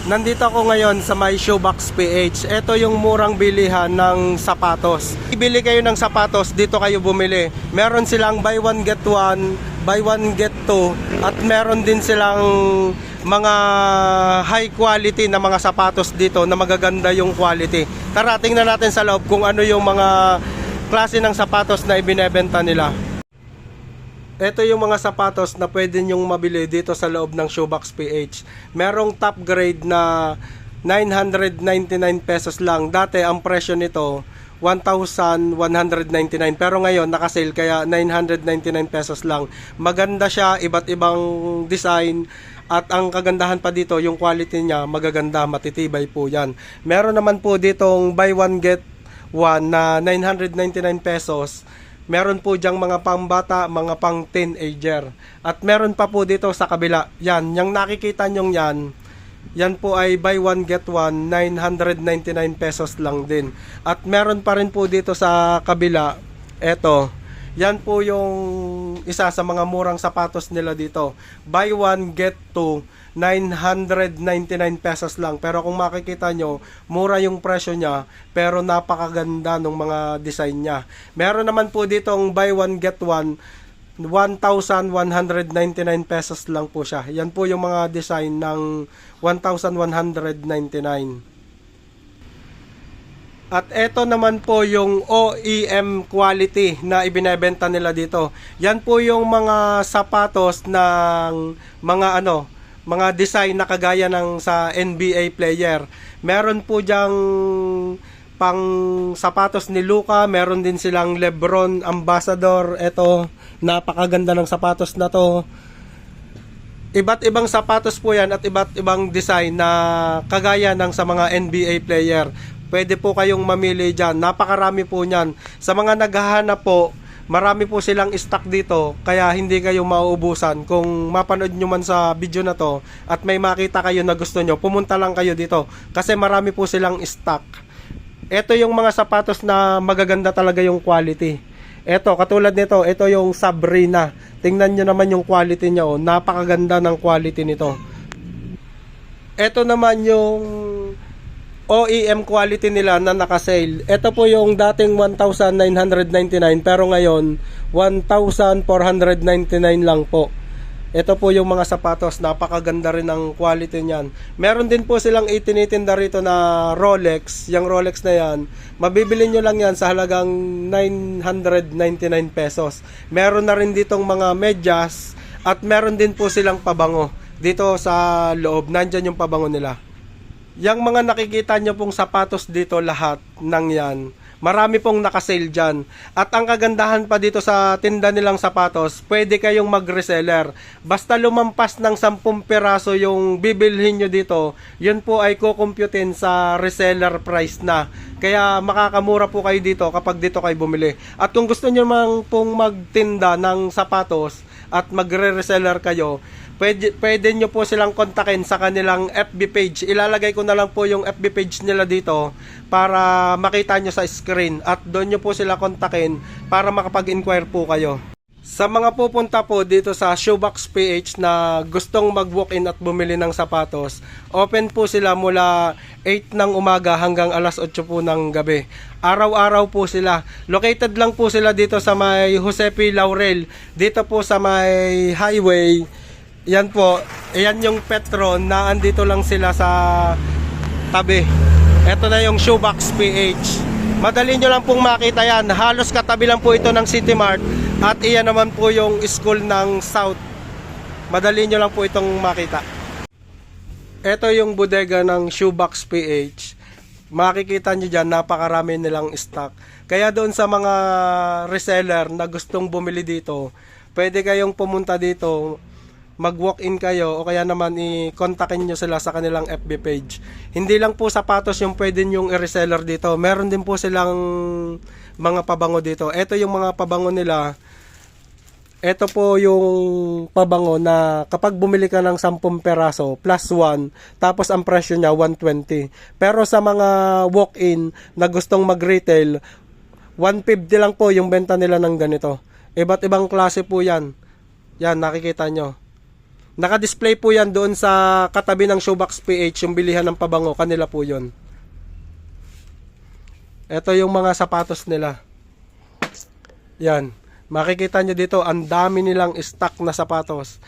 Nandito ako ngayon sa may Shoebox PH. Ito yung murang bilihan ng sapatos. Ibili kayo ng sapatos, dito kayo bumili. Meron silang buy one get one, buy one get two, at meron din silang mga high quality na mga sapatos dito na magaganda yung quality. Tara, tingnan natin sa loob kung ano yung mga klase ng sapatos na ibinebenta nila. Ito yung mga sapatos na pwede nyong mabili dito sa loob ng Shoebox PH. Merong top grade na 999 pesos lang. Dati ang presyo nito 1,199, pero ngayon nakasale kaya 999 pesos lang. Maganda siya, iba't ibang design, at ang kagandahan pa dito yung quality niya magaganda, matitibay po yan. Meron naman po ditong buy one get one na 999 pesos. Meron po diyang mga pangbata, mga pang teenager. At meron pa po dito sa kabila. Yan, yung nakikita nyong yan, yan po ay buy one get one, 999 pesos lang din. At meron pa rin po dito sa kabila, eto, yan po yung isa sa mga murang sapatos nila dito. Buy one get two, 999 pesos lang. Pero kung makikita nyo, mura yung presyo niya, pero napakaganda ng mga design niya. Meron naman po ditong buy one get one, 1,199 pesos lang po siya. Yan po yung mga design ng 1,199. At eto naman po yung OEM quality na ibinebenta nila dito. Yan po yung mga sapatos ng mga design na kagaya ng sa NBA player. Meron po diyang pang sapatos ni Luka, meron din silang LeBron Ambassador. Ito, napakaganda ng sapatos na to. Iba't ibang sapatos po yan at iba't ibang design na kagaya ng sa mga NBA player. Pwede po kayong mamili dyan. Napakarami po niyan. Sa mga naghahanap po, marami po silang stock dito, kaya hindi kayo mauubusan. Kung mapanood nyo man sa video na to at may makita kayo na gusto nyo, pumunta lang kayo dito kasi marami po silang stock. Ito yung mga sapatos na magaganda talaga yung quality. Ito, katulad nito, ito yung Sabrina. Tingnan nyo naman yung quality nya, oh. Napakaganda ng quality nito. Ito naman yung OEM quality nila na nakasale. Ito po yung dating 1,999 pero ngayon 1,499 lang po. Ito po yung mga sapatos, napakaganda rin ang quality niyan. Meron din po silang itinitinda rito na Rolex. Yung Rolex na yan, mabibili nyo lang yan sa halagang 999 pesos. Meron na rin ditong mga medyas at meron din po silang pabango. Dito sa loob, nandyan yung pabango nila. Yang mga nakikita nyo pong sapatos dito, lahat ng yan, marami pong nakasale dyan. At ang kagandahan pa dito sa tinda nilang sapatos, pwede kayong mag-reseller. Basta lumampas ng 10 piraso yung bibilhin nyo dito, yun po ay kukumputin sa reseller price na. Kaya makakamura po kayo dito kapag dito kayo bumili. At kung gusto nyo mang pong magtinda ng sapatos at magre-reseller kayo, pwede nyo po silang kontakin sa kanilang FB page. Ilalagay ko na lang po yung FB page nila dito para makita nyo sa screen. At doon nyo po sila kontakin para makapag-inquire po kayo. Sa mga pupunta po dito sa Shoebox PH na gustong mag-walk-in at bumili ng sapatos, open po sila mula 8 ng umaga hanggang alas 8 po ng gabi. Araw-araw po sila. Located lang po sila dito sa may Jose P. Laurel. Dito po sa may highway. Yan po, yan yung Petron na andito lang sila sa tabi. Ito na yung Shoebox PH. Madali nyo lang pong makita yan. Halos katabi lang po ito ng City Mart. At iyan naman po yung school ng South. Madali nyo lang po itong makita. Ito yung bodega ng Shoebox PH. Makikita nyo dyan, napakarami nilang stock. Kaya doon sa mga reseller na gustong bumili dito, pwede kayong pumunta dito, mag-walk-in kayo o kaya naman i-kontakin nyo sila sa kanilang FB page. Hindi lang po sapatos yung pwede nyong i-reseller dito. Meron din po silang mga pabango dito. Ito yung mga pabango nila. Ito po yung pabango na kapag bumili ka ng 10 peraso plus 1, tapos ang presyo niya 120. Pero sa mga walk-in na gustong mag-retail, 150 lang po yung benta nila ng ganito. Iba't ibang klase po yan. Yan, nakikita nyo. Naka-display po yan doon sa katabi ng Shoebox PH, yung bilihan ng pabango, kanila po yun. Ito yung mga sapatos nila. Yan. Makikita nyo dito, ang dami nilang stock na sapatos.